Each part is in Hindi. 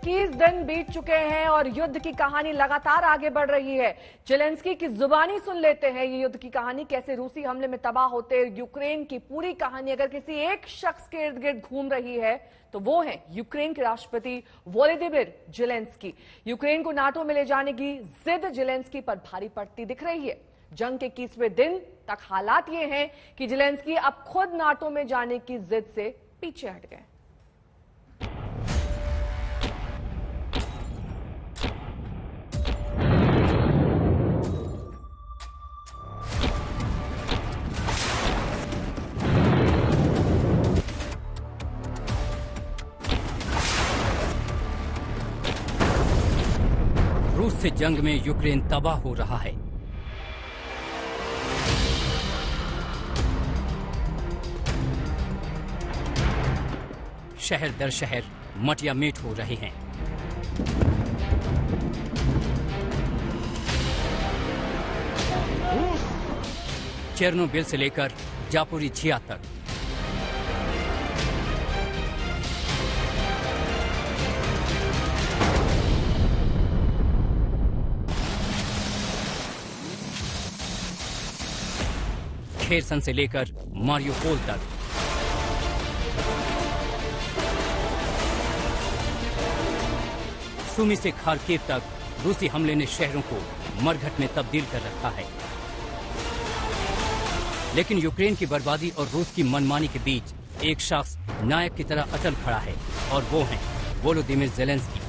21 दिन बीत चुके हैं और युद्ध की कहानी लगातार आगे बढ़ रही है। जेलेंस्की की जुबानी सुन लेते हैं ये युद्ध की कहानी, कैसे रूसी हमले में तबाह होते यूक्रेन की पूरी कहानी अगर किसी एक शख्स के इर्द गिर्द घूम रही है तो वो है यूक्रेन के राष्ट्रपति वोलोदिमीर जेलेंस्की। यूक्रेन को नाटो में ले जाने की जिद जेलेंस्की पर भारी पड़ती दिख रही है। जंग के 21वें दिन तक हालात ये हैं कि जेलेंस्की अब खुद नाटो में जाने की जिद से पीछे हट गए। रूस से जंग में यूक्रेन तबाह हो रहा है। शहर दर शहर मटियामेट हो रहे हैं। चेरनोबिल से लेकर जापोरिझिया तक खेरसन से लेकर मारियोपोल तक सुमी से खार्किव तक रूसी हमले ने शहरों को मरघट में तब्दील कर रखा है। लेकिन यूक्रेन की बर्बादी और रूस की मनमानी के बीच एक शख्स नायक की तरह अटल खड़ा है और वो हैं वोलोदिमीर जेलेंस्की।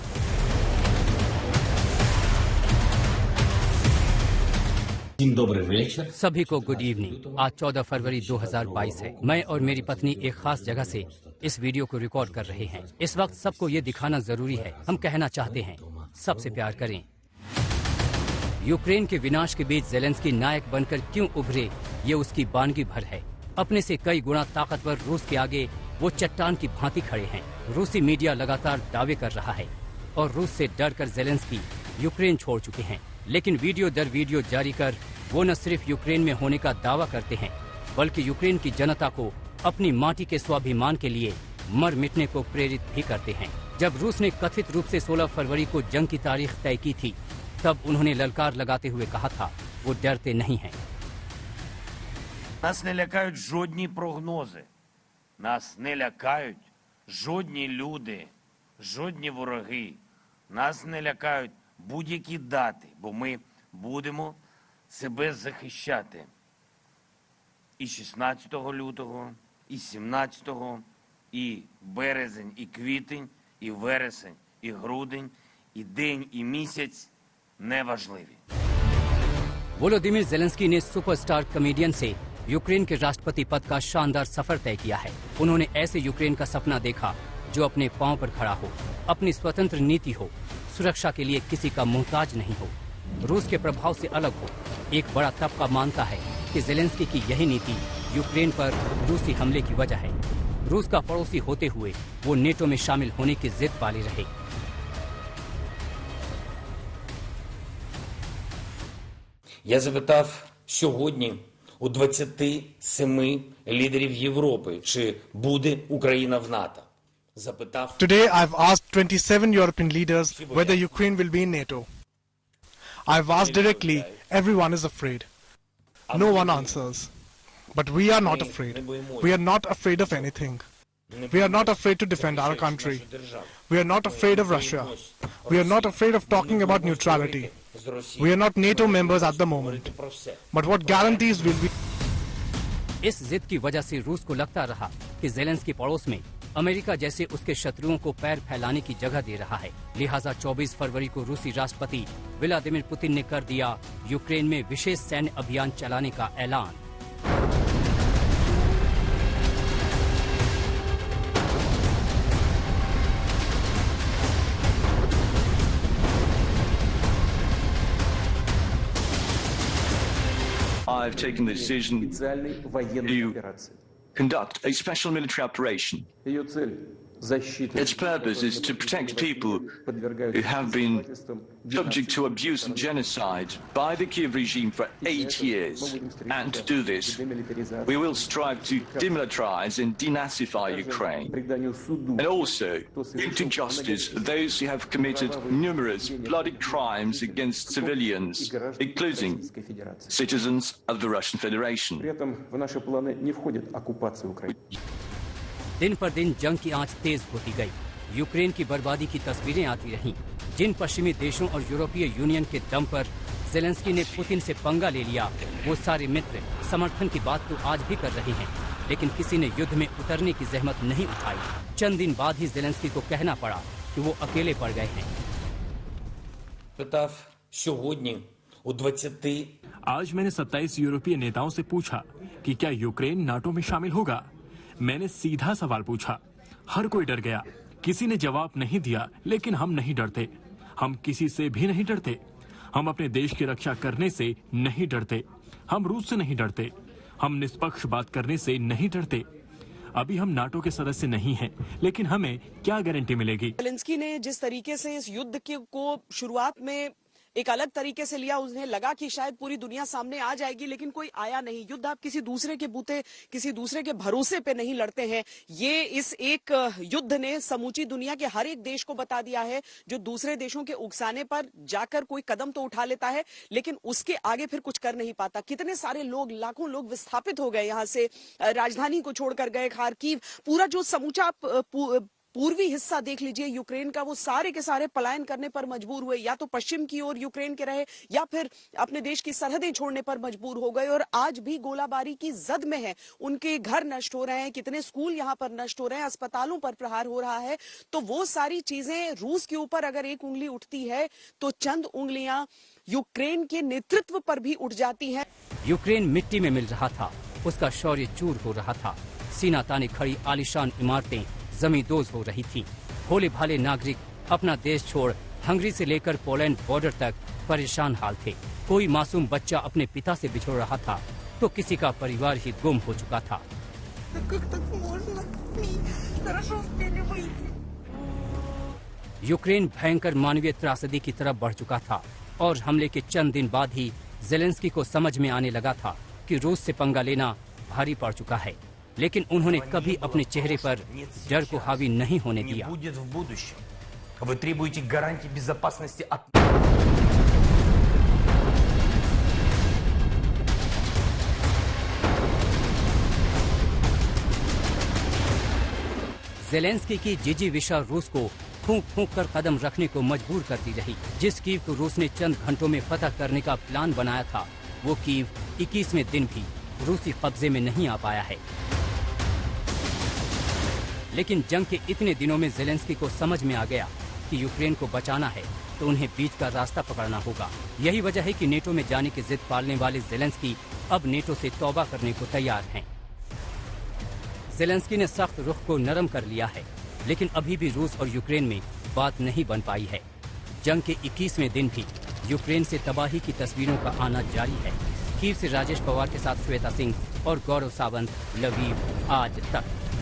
सभी को गुड इवनिंग। आज 14 फरवरी 2022 है। मैं और मेरी पत्नी एक खास जगह से इस वीडियो को रिकॉर्ड कर रहे हैं। इस वक्त सबको ये दिखाना जरूरी है। हम कहना चाहते हैं सबसे प्यार करें। यूक्रेन के विनाश के बीच जेलेंस्की नायक बनकर क्यों उभरे, ये उसकी बानगी भर है। अपने से कई गुना ताकतवर रूस के आगे वो चट्टान की भांति खड़े हैं। रूसी मीडिया लगातार दावे कर रहा है और रूस से डर कर जेलेंस्की यूक्रेन छोड़ चुके हैं। लेकिन वीडियो दर वीडियो जारी कर वो न सिर्फ यूक्रेन में होने का दावा करते हैं बल्कि यूक्रेन की जनता को अपनी माटी के स्वाभिमान के लिए मर मिटने को प्रेरित भी करते हैं। जब रूस ने कथित रूप से 16 फरवरी को जंग की तारीख तय की थी तब उन्होंने ललकार लगाते हुए कहा था वो डरते नहीं हैं। Нас не лякають жодні прогнози. Нас не лякають жодні люди, жодні вороги. Нас не лякають будь-які дати, бо ми будемо себе захищати. І 16 лютого, і 17, і березень, і квітень, і вересень, і грудень, і день, і місяць неважливі. वोलोदिमीर जेलेंस्की ने सुपरस्टार कॉमेडियन से यूक्रेन के राष्ट्रपति पद का शानदार सफर तय किया है। उन्होंने ऐसे यूक्रेन का सपना देखा जो अपने पांव पर खड़ा हो, अपनी स्वतंत्र नीति हो, सुरक्षा के लिए किसी का मोहताज नहीं हो, रूस के प्रभाव से अलग हो। एक बड़ा तबका मानता है कि जेलेंस्की की यही नीति यूक्रेन पर रूसी हमले की वजह है। रूस का पड़ोसी होते हुए वो नेटो में शामिल होने की जिद पाले रहे। Я запитав сьогодні у 27 лідерів Європи, чи буде Україна в НАТО. Запитав. Today I've asked 27 European leaders whether Ukraine will be in NATO. I've asked directly, everyone is afraid. No one answers. But we are not afraid. We are not afraid of anything. We are not afraid to defend our country. We are not afraid of Russia. We are not afraid of talking about neutrality. We are not NATO members at the moment. But what guarantees will we? इस जिद की वजह से रूस को लगता रहा कि जेलेंस्की पड़ोस में अमेरिका जैसे उसके शत्रुओं को पैर फैलाने की जगह दे रहा है। लिहाजा 24 फरवरी को रूसी राष्ट्रपति व्लादिमीर पुतिन ने कर दिया यूक्रेन में विशेष सैन्य अभियान चलाने का ऐलान। I've taken the decision to conduct a special military operation Its purpose is to protect people who have been subject to abuse and genocide by the Kiev regime for 8 years. And to do this, we will strive to demilitarize and denazify Ukraine, and also bring to justice those who have committed numerous bloody crimes against civilians, including citizens of the Russian Federation. दिन पर दिन जंग की आंच तेज होती गई। यूक्रेन की बर्बादी की तस्वीरें आती रहीं। जिन पश्चिमी देशों और यूरोपीय यूनियन के दम पर ज़ेलेंस्की ने पुतिन से पंगा ले लिया, वो सारे मित्र समर्थन की बात तो आज भी कर रहे हैं, लेकिन किसी ने युद्ध में उतरने की जहमत नहीं उठाई। चंद दिन बाद ही ज़ेलेंस्की को कहना पड़ा कि वो अकेले पड़ गए हैं। आज मैंने 27 यूरोपीय नेताओं से पूछा कि क्या यूक्रेन नाटो में शामिल होगा। मैंने सीधा सवाल पूछा, हर कोई डर गया, किसी ने जवाब नहीं दिया। लेकिन हम नहीं डरते, हम किसी से भी नहीं डरते। हम अपने देश की रक्षा करने से नहीं डरते, हम रूस से नहीं डरते, हम निष्पक्ष बात करने से नहीं डरते। अभी हम नाटो के सदस्य नहीं हैं, लेकिन हमें क्या गारंटी मिलेगी। ज़ेलेंस्की ने जिस तरीके से इस युद्ध को शुरुआत में एक अलग तरीके से लिया, उन्हें लगा कि शायद पूरी दुनिया सामने आ जाएगी, लेकिन कोई आया नहीं। युद्ध आप किसी दूसरे के बूते, किसी दूसरे के भरोसे पे नहीं लड़ते हैं। ये इस एक युद्ध ने समूची दुनिया के हर एक देश को बता दिया है, जो दूसरे देशों के उकसाने पर जाकर कोई कदम तो उठा लेता है, लेकिन उसके आगे फिर कुछ कर नहीं पाता। कितने सारे लोग, लाखों लोग विस्थापित हो गए, यहाँ से राजधानी को छोड़कर गए। खार्किव, पूरा जो समूचा पूर्वी हिस्सा देख लीजिए यूक्रेन का, वो सारे के सारे पलायन करने पर मजबूर हुए। या तो पश्चिम की ओर यूक्रेन के रहे, या फिर अपने देश की सरहदें छोड़ने पर मजबूर हो गए, और आज भी गोलाबारी की जद में है। उनके घर नष्ट हो रहे हैं, कितने स्कूल यहाँ पर नष्ट हो रहे हैं, अस्पतालों पर प्रहार हो रहा है। तो वो सारी चीजें, रूस के ऊपर अगर एक उंगली उठती है तो चंद उंगलियां यूक्रेन के नेतृत्व पर भी उठ जाती हैं। यूक्रेन मिट्टी में मिल रहा था, उसका शौर्य चूर हो रहा था। सीना ताने खड़ी आलीशान इमारतें जमींदोज हो रही थी। भोले भाले नागरिक अपना देश छोड़ हंगरी से लेकर पोलैंड बॉर्डर तक परेशान हाल थे। कोई मासूम बच्चा अपने पिता से बिछड़ रहा था, तो किसी का परिवार ही गुम हो चुका था। यूक्रेन भयंकर मानवीय त्रासदी की तरफ बढ़ चुका था, और हमले के चंद दिन बाद ही ज़ेलेंस्की को समझ में आने लगा था कि रूस से पंगा लेना भारी पड़ चुका है। लेकिन उन्होंने कभी अपने चेहरे पर डर को हावी नहीं होने दिया। ज़ेलेंस्की की जिजी विशा रूस को फूंक फूंक कर कदम रखने को मजबूर करती रही। जिस कीव को रूस ने चंद घंटों में फतह करने का प्लान बनाया था, वो कीव 21वें दिन भी रूसी कब्जे में नहीं आ पाया है। लेकिन जंग के इतने दिनों में ज़ेलेंस्की को समझ में आ गया कि यूक्रेन को बचाना है तो उन्हें बीच का रास्ता पकड़ना होगा। यही वजह है कि नेटो में जाने की जिद पालने वाले ज़ेलेंस्की अब नेटो से तौबा करने को तैयार हैं। ज़ेलेंस्की ने सख्त रुख को नरम कर लिया है, लेकिन अभी भी रूस और यूक्रेन में बात नहीं बन पाई है। जंग के 21वें दिन भी यूक्रेन से तबाही की तस्वीरों का आना जारी है। कीव से राजेश पवार के साथ श्वेता सिंह और गौरव सावंत, लवीव, आज तक।